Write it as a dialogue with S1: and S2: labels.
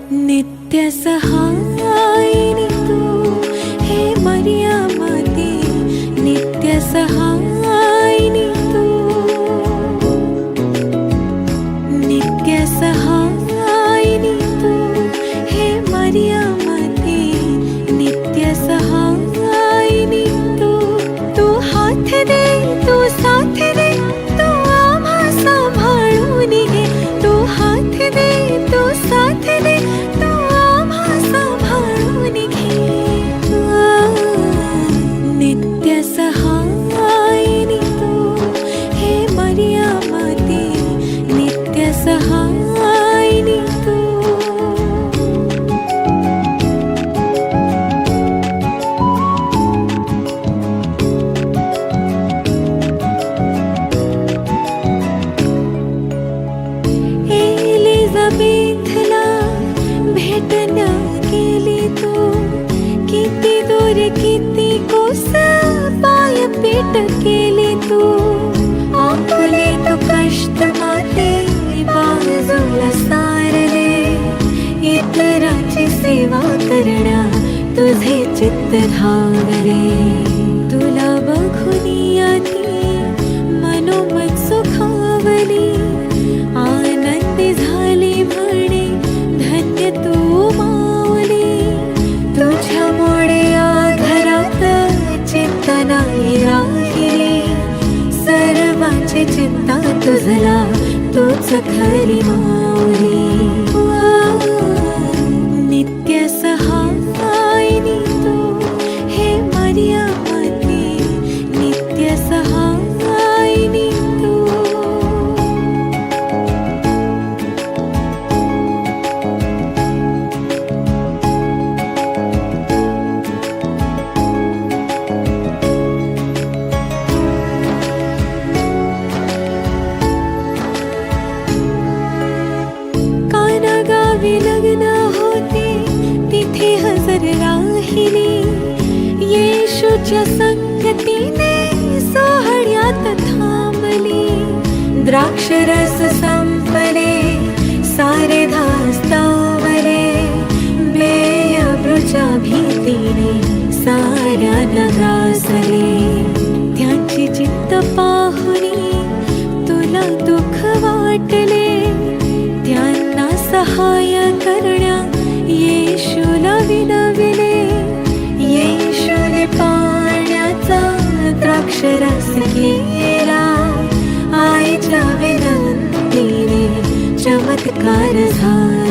S1: नित्य सहायिनी तू हे मरिया माते, नित्य सहायिनी तू, नित्य सहायिनी तू हे मरिया माते, नित्य सहायिनी तू। तू हात दे, तू साथ दे, तू आम्हा सांभाळून घे। तू हात दे, तू साथ दे, तू आम्हा सांभाळून घे। नित्य सहायिनी तू हे मरिया माते, नित्य सहायिनी तू। एलिझाबेथला भेटण्या गेली तू, किती दूर किती कोस पायपीट केली तू। आपले तू कष्ट माते बाजूला सारले, इतरांची सेवा करण्या तुझे चित्त धावले। तुला बघून याती मनोमन सुखावली, आनंदी झाली म्हणे धन्य तू माऊली। तुझ्यामुळे या घरात चिंता नाही राहिली, सर्वांची चिंता तुझला तूच खरी माऊली। नित्य सहायिनी तू हे मरिया माते, नित्य सहायिनी तू। गावी लग्न होते तिथे हजर राहिली, येशूच्या संगतीने सोहळ्यात थांबली। द्राक्षरस संपले, सारे धास्तावले, बेअब्रूच्या भीतीने साऱ्यांना ग्रासले। त्यांची चित्त पाहुनी तुला दुःख वाटले, त्यांना सहाय्य करण्या येशूला विनविले। येशूने पाण्याचा द्राक्षरस केला, आईच्या विनंतीने चमत्कार झाला।